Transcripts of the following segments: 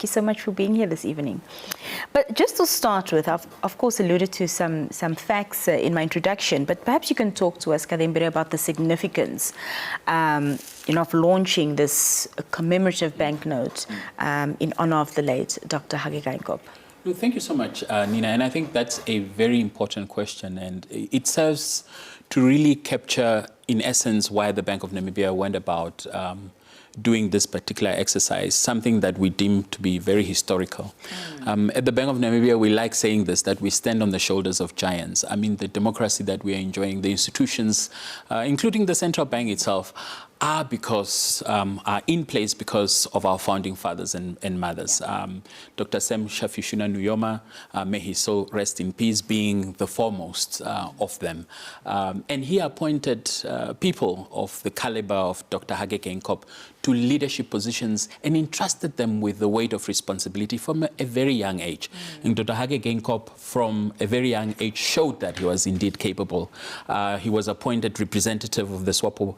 Thank you so much for being here this evening. But just to start with, I've of course alluded to some facts in my introduction, but perhaps you can talk to us, Kazembire, about the significance of launching this commemorative banknote in honor of the late Dr. Hage Geingob. No, thank you so much, Nina, and I think that's a very important question, and it serves to really capture, in essence, why the Bank of Namibia went about doing this particular exercise, something that we deem to be very historical. At the Bank of Namibia, we like saying this, that we stand on the shoulders of giants. I mean, the democracy that we are enjoying, the institutions, including the central bank itself, are in place because of our founding fathers and mothers. Yeah. Dr. Sam Shafishuna Nujoma, may his soul rest in peace, being the foremost of them. And he appointed people of the caliber of Dr. Hage Geingob to leadership positions and entrusted them with the weight of responsibility from a very young age. And Dr. Hage Geingob, from a very young age, showed that he was indeed capable. He was appointed representative of the SWAPO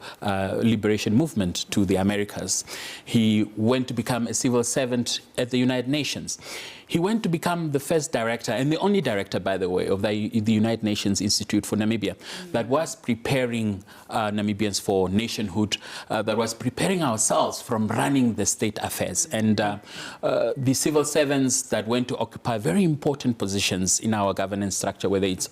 liberation movement to the Americas. He went to become a civil servant at the United Nations. He went to become the first director, and the only director, by the way, of the United Nations Institute for Namibia, that was preparing Namibians for nationhood, that was preparing ourselves from running the state affairs. And the civil servants that went to occupy very important positions in our governance structure, whether it's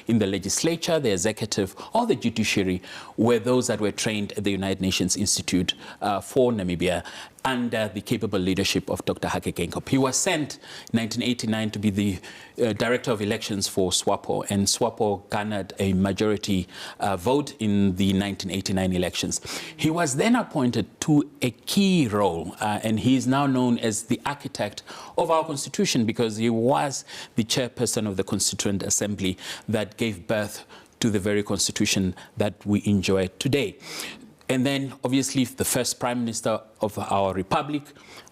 in the legislature, the executive, or the judiciary, were those that were trained at the United Nations Institute for Namibia, under the capable leadership of Dr. Hage Geingob. He was sent in 1989 to be the director of elections for SWAPO, and SWAPO garnered a majority vote in the 1989 elections. He was then appointed to a key role, and he is now known as the architect of our constitution, because he was the chairperson of the Constituent Assembly that gave birth to the very constitution that we enjoy today. And then, obviously, the first Prime Minister of our Republic,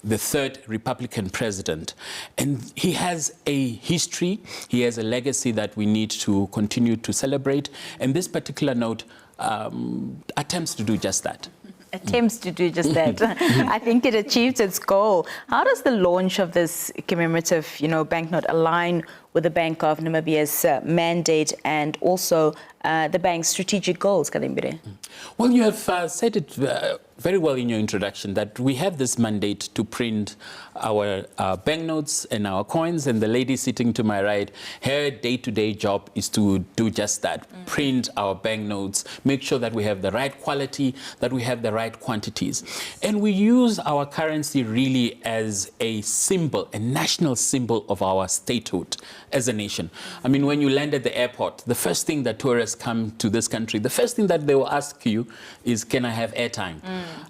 the third Republican president. And he has a history, he has a legacy that we need to continue to celebrate. And this particular note attempts to do just that. Attempts to do just that. I think it achieved its goal. How does the launch of this commemorative, banknote align with the Bank of Namibia's mandate and also the bank's strategic goals, Kazembire? Well, you have said it very well in your introduction, that we have this mandate to print our banknotes and our coins, and the lady sitting to my right, her day-to-day job is to do just that, print our banknotes, make sure that we have the right quality, that we have the right quantities. And we use our currency really as a symbol, a national symbol of our statehood as a nation. I mean, when you land at the airport, the first thing that tourists come to this country, the first thing that they will ask you is, can I have airtime?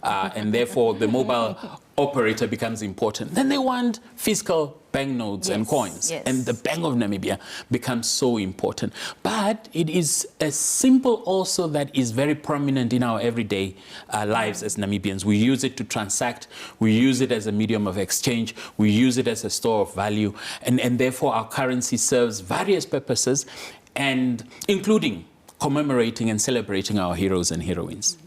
And therefore, the mobile operator becomes important. Then they want physical banknotes and coins. Yes. And the Bank of Namibia becomes so important. But it is a symbol also that is very prominent in our everyday lives as Namibians. We use it to transact. We use it as a medium of exchange. We use it as a store of value. And therefore, our currency serves various purposes, and including commemorating and celebrating our heroes and heroines.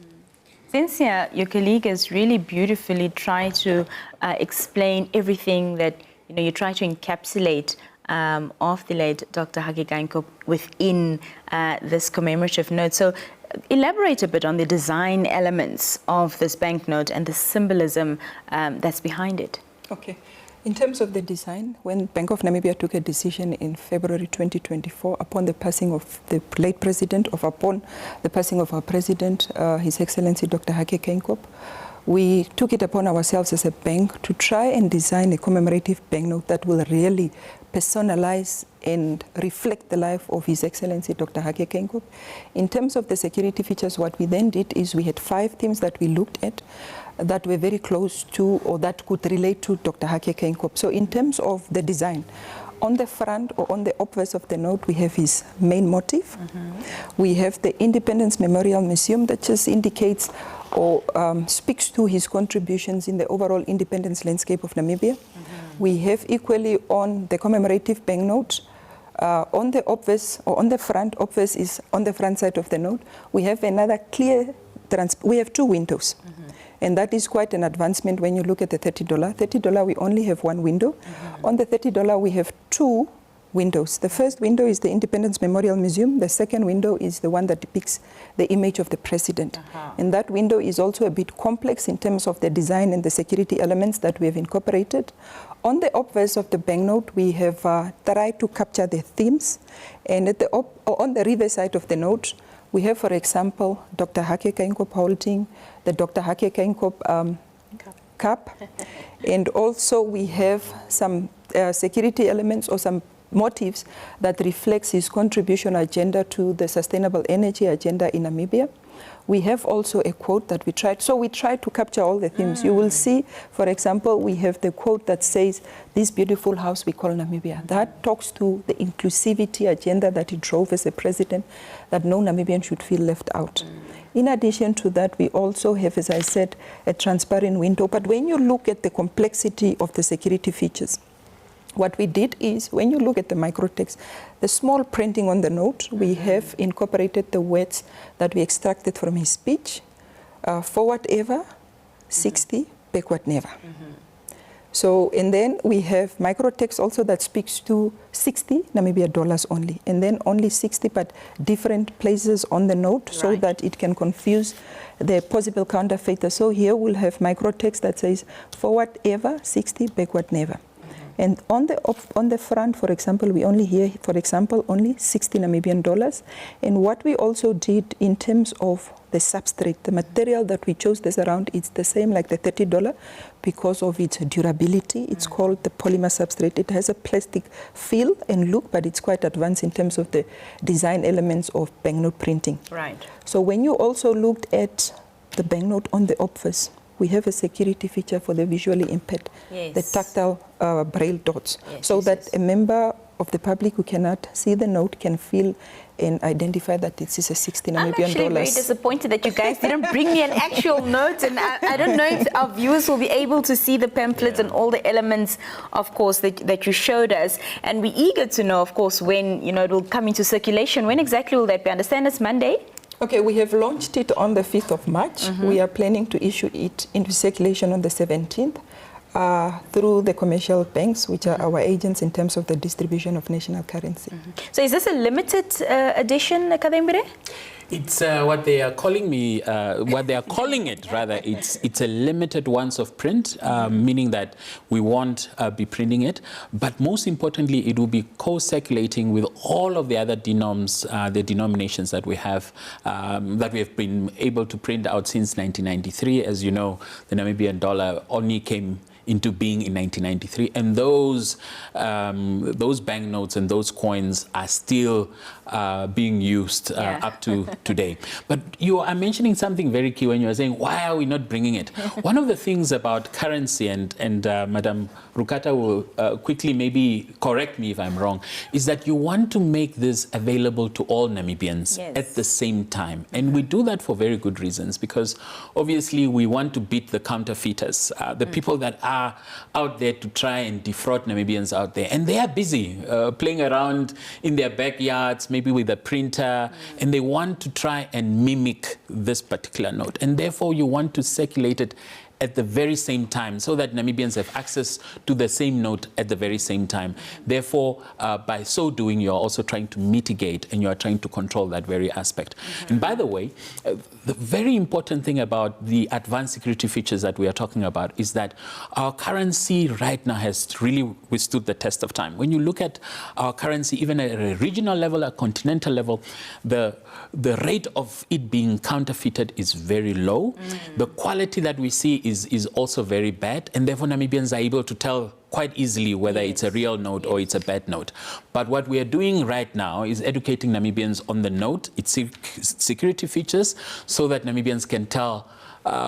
Sencia, your colleague has really beautifully tried to explain everything that you try to encapsulate of the late Dr. Hage Geingob within this commemorative note. So elaborate a bit on the design elements of this banknote and the symbolism that's behind it. Okay. In terms of the design, when Bank of Namibia took a decision in February 2024 upon the passing of the late president, upon the passing of our president, His Excellency Dr. Hage Geingob, we took it upon ourselves as a bank to try and design a commemorative banknote that will really personalize and reflect the life of His Excellency Dr. Hage Geingob. In terms of the security features, what we then did is we had 5 themes that we looked at that were very close to, or that could relate to, Dr. Hage Geingob. So in terms of the design, on the front or on the obverse of the note, we have his main motif. We have the Independence Memorial Museum that just indicates or speaks to his contributions in the overall independence landscape of Namibia. We have equally on the commemorative banknote, on the obverse or on the front, obverse is on the front side of the note, we have another clear, we have 2 windows. And that is quite an advancement when you look at the $30. $30, we only have one window. On the $30, we have two windows. The first window is the Independence Memorial Museum. The second window is the one that depicts the image of the president. And that window is also a bit complex in terms of the design and the security elements that we have incorporated. On the obverse of the banknote, we have tried to capture the themes. And at on the reverse side of the note, we have, for example, Dr. Hage Geingob holding the Dr. Hage Geingob cup. And also we have some security elements or some motives that reflects his contribution agenda to the sustainable energy agenda in Namibia. We have also a quote that we tried. So we tried to capture all the themes. You will see, for example, we have the quote that says, "This beautiful house we call Namibia." That talks to the inclusivity agenda that he drove as a president, that no Namibian should feel left out. In addition to that, we also have, as I said, a transparent window. But when you look at the complexity of the security features, what we did is, when you look at the microtext, the small printing on the note, we have incorporated the words that we extracted from his speech, forward ever, 60, backward never. So, and then we have microtext also that speaks to 60 Namibia dollars only, and then only 60 but different places on the note, so that it can confuse the possible counterfeiter. So here we'll have microtext that says forward ever, 60, backward never. And on the front, for example, we only hear, for example, only 60 Namibian dollars. And what we also did in terms of the substrate, the material that we chose this around, it's the same like the $30 because of its durability. It's called the polymer substrate. It has a plastic feel and look, but it's quite advanced in terms of the design elements of banknote printing. Right. So when you also looked at the banknote on the obverse, we have a security feature for the visually impaired, the tactile braille dots, so that a member of the public who cannot see the note can feel and identify that this is a 60 Namibian dollars. I'm actually very disappointed that you guys didn't bring me an actual note, and I don't know if our viewers will be able to see the pamphlets and all the elements, of course, that you showed us. And we're eager to know, of course, when it will come into circulation. When exactly will that be? I understand it's Monday? Okay, we have launched it on the 5th of March. We are planning to issue it into circulation on the 17th through the commercial banks, which are our agents in terms of the distribution of national currency. So is this a limited edition, Kazembire? It's what they are calling it rather. It's a limited ones of print, meaning that we won't be printing it. But most importantly, it will be co-circulating with all of the other the denominations that we have been able to print out since 1993. As you know, the Namibian dollar only came into being in 1993, and those banknotes and those coins are still being used up to today. But you are mentioning something very key when you are saying, why are we not bringing it? One of the things about currency, and Madam Rukata will quickly maybe correct me if I'm wrong, is that you want to make this available to all Namibians at the same time. And we do that for very good reasons, because obviously we want to beat the counterfeiters, the people that are out there to try and defraud Namibians out there. And they are busy playing around in their backyards, maybe with a printer, and they want to try and mimic this particular note. And therefore, you want to circulate it at the very same time, so that Namibians have access to the same note at the very same time. Therefore, by so doing, you're also trying to mitigate and you're trying to control that very aspect. And by the way, the very important thing about the advanced security features that we are talking about is that our currency right now has really withstood the test of time. When you look at our currency, even at a regional level, a continental level, the rate of it being counterfeited is very low. The quality that we see is also very bad, and therefore Namibians are able to tell quite easily whether it's a real note or it's a bad note. But what we are doing right now is educating Namibians on the note, its security features, so that Namibians can tell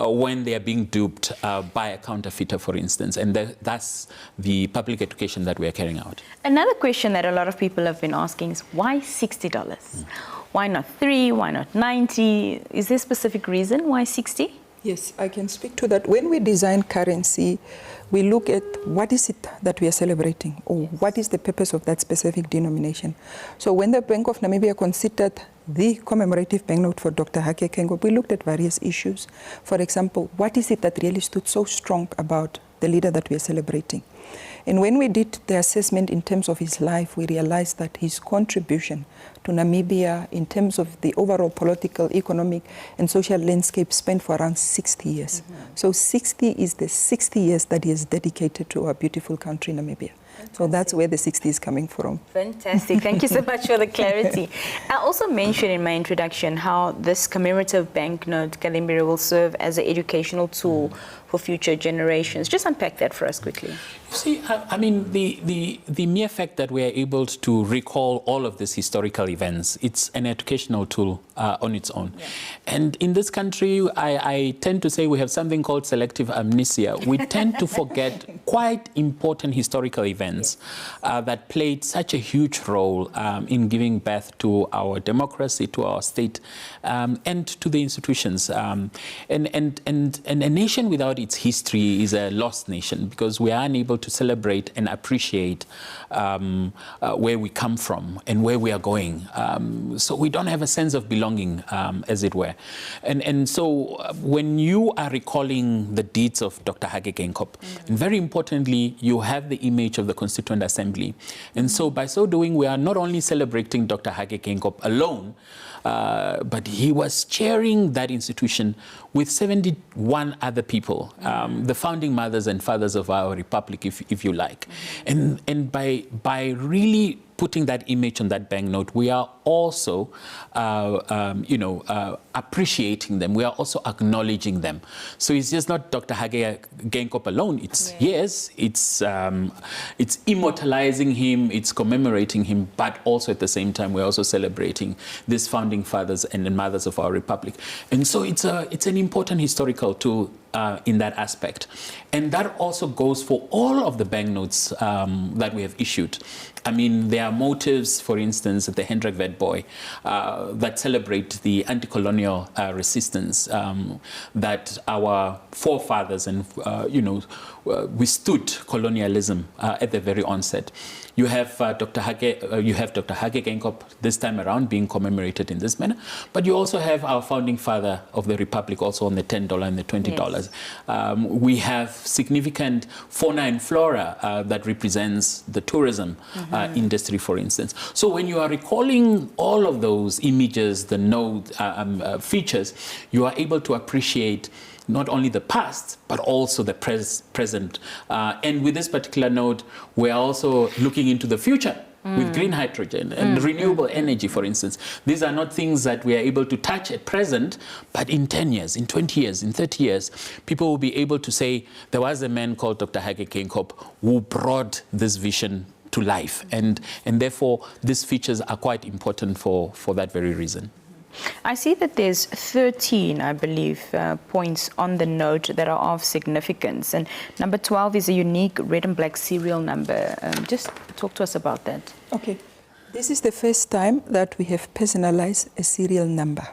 when they are being duped by a counterfeiter, for instance. And that's the public education that we are carrying out. Another question that a lot of people have been asking is, why $60? Why not 3? Why not 90? Is there a specific reason why 60? Yes, I can speak to that. When we design currency, we look at what is it that we are celebrating, or what is the purpose of that specific denomination. So when the Bank of Namibia considered the commemorative banknote for Dr. Hage Geingob, we looked at various issues. For example, what is it that really stood so strong about the leader that we are celebrating? And when we did the assessment in terms of his life, we realized that his contribution to Namibia in terms of the overall political, economic, and social landscape spent for around 60 years. So 60 is the 60 years that he has dedicated to our beautiful country, Namibia. Fantastic. So that's where the 60 is coming from. Fantastic. Thank you so much for the clarity. I also mentioned in my introduction how this commemorative banknote, Kazembire, will serve as an educational tool for future generations. Just unpack that for us quickly. You see, I mean, the mere fact that we are able to recall all of these historical events, it's an educational tool on its own. Yeah. And in this country, I tend to say we have something called selective amnesia. We tend to forget quite important historical events that played such a huge role in giving birth to our democracy, to our state, and to the institutions. And a nation without its history is a lost nation, because we are unable to celebrate and appreciate where we come from and where we are going. So we don't have a sense of belonging, as it were. And so when you are recalling the deeds of Dr. Hage Geingob, and very importantly, you have the image of the Constituent Assembly. And so by so doing, we are not only celebrating Dr. Hage Geingob alone, but he was chairing that institution with 71 other people, the founding mothers and fathers of our republic, if you like. And by really putting that image on that banknote, we are also, appreciating them. We are also acknowledging them. So it's just not Dr. Hage Geingob alone. It's yes, it's immortalizing him, it's commemorating him, but also at the same time we're also celebrating these founding fathers and mothers of our republic. And so it's an important historical tool in that aspect. And that also goes for all of the banknotes that we have issued. I mean, there are motives, for instance, the Hendrik Witbooi, that celebrate the anti-colonial resistance that our forefathers and, withstood colonialism at the very onset. You have Dr. Hage Geingob this time around being commemorated in this manner, but you also have our founding father of the republic also on the $10 and the $20. Yes. We have significant fauna and flora that represents the tourism industry, for instance. So when you are recalling all of those images, the node features, you are able to appreciate not only the past, but also the present. And with this particular node, we're also looking into the future with green hydrogen and renewable energy, for instance. These are not things that we are able to touch at present, but in 10 years, in 20 years, in 30 years, people will be able to say, there was a man called Dr. Hage Geingob who brought this vision to life. And therefore, these features are quite important for that very reason. I see that there's 13, I believe, points on the note that are of significance. And number 12 is a unique red and black serial number. Just talk to us about that. Okay. This is the first time that we have personalized a serial number.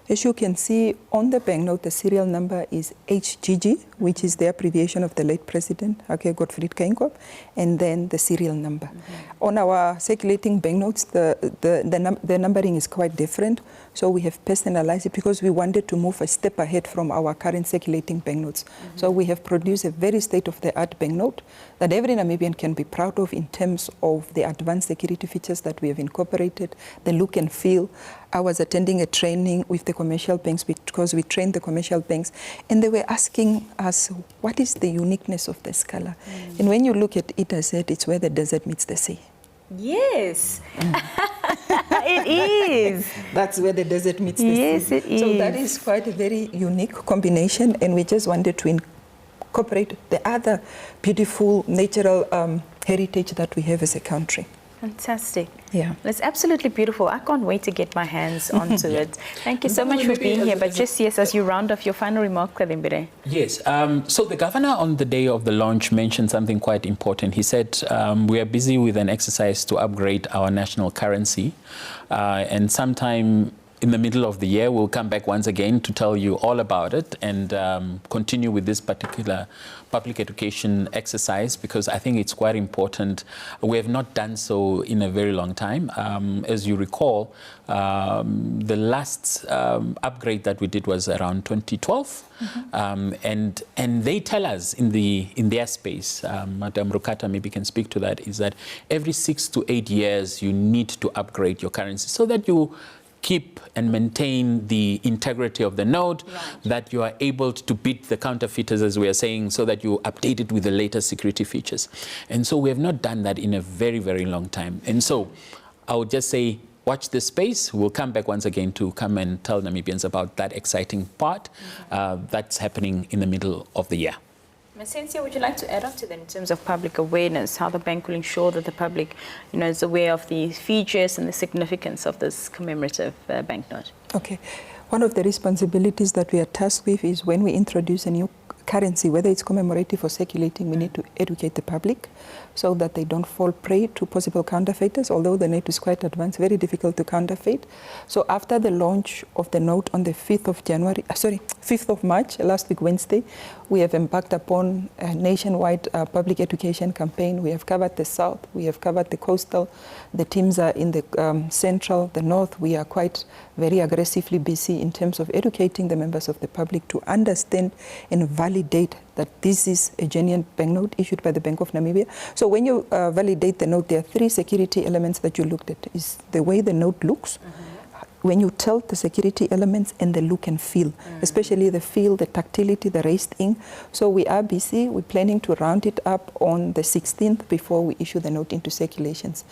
As you can see on the banknote, the serial number is Hage G, which is the abbreviation of the late President, Gottfried Geingob, and then the serial number. On our circulating banknotes, the numbering is quite different, so we have personalized it because we wanted to move a step ahead from our current circulating banknotes. So we have produced a very state-of-the-art banknote that every Namibian can be proud of in terms of the advanced security features that we have incorporated, the look and feel. I was attending a training with the commercial banks because we trained the commercial banks, and they were asking us, what is the uniqueness of this color? And when you look at it, I said, it's where the desert meets the sea. Yes, it is. That's where the desert meets the sea. Yes, it is. So that is quite a very unique combination, and we just wanted to incorporate the other beautiful natural heritage that we have as a country. Fantastic. Yeah. It's absolutely beautiful. I can't wait to get my hands onto it. Thank you so much for being here. But just, yes, as you round off your final remark, Kazembire. Yes. So the governor on the day of the launch mentioned something quite important. He said, we are busy with an exercise to upgrade our national currency. And sometime in the middle of the year, we'll come back once again to tell you all about it and continue with this particular public education exercise, because I think it's quite important. We have not done so in a very long time. As you recall, the last upgrade that we did was around 2012. And they tell us in their space, Madam Rukata maybe can speak to that, is that every 6 to 8 years you need to upgrade your currency so that you keep and maintain the integrity of the note, that you are able to beat the counterfeiters, as we are saying, so that you update it with the latest security features. And so we have not done that in a very, very long time. And so I would just say, watch this space. We'll come back once again to come and tell Namibians about that exciting part that's happening in the middle of the year. Ms. Sencia, would you like to add on to that in terms of public awareness, how the bank will ensure that the public, is aware of the features and the significance of this commemorative banknote? Okay. One of the responsibilities that we are tasked with is when we introduce a new currency, whether it's commemorative or circulating, we need to educate the public so that they don't fall prey to possible counterfeiters, although the note is quite advanced, very difficult to counterfeit. So after the launch of the note on the 5th of March, last week Wednesday, we have embarked upon a nationwide public education campaign. We have covered the south, we have covered the coastal, the teams are in the central, the north. We are quite very aggressively busy in terms of educating the members of the public to understand and validate that this is a genuine banknote issued by the Bank of Namibia. So when you validate the note, there are 3 security elements that you looked at. Is the way the note looks, when you tell the security elements, and the look and feel, especially the feel, the tactility, the raised ink. So we are busy. We're planning to round it up on the 16th before we issue the note into circulations.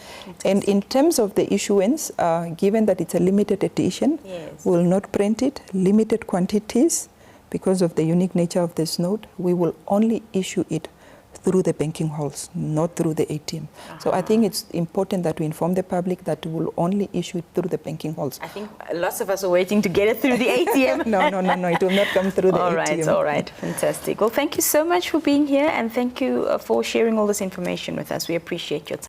And in terms of the issuance, given that it's a limited edition, we'll not print it, limited quantities. Because of the unique nature of this note, we will only issue it through the banking halls, not through the ATM. So I think it's important that we inform the public that we will only issue it through the banking halls. I think lots of us are waiting to get it through the ATM. No, it will not come through the ATM. All right, fantastic. Well, thank you so much for being here, and thank you for sharing all this information with us. We appreciate your time.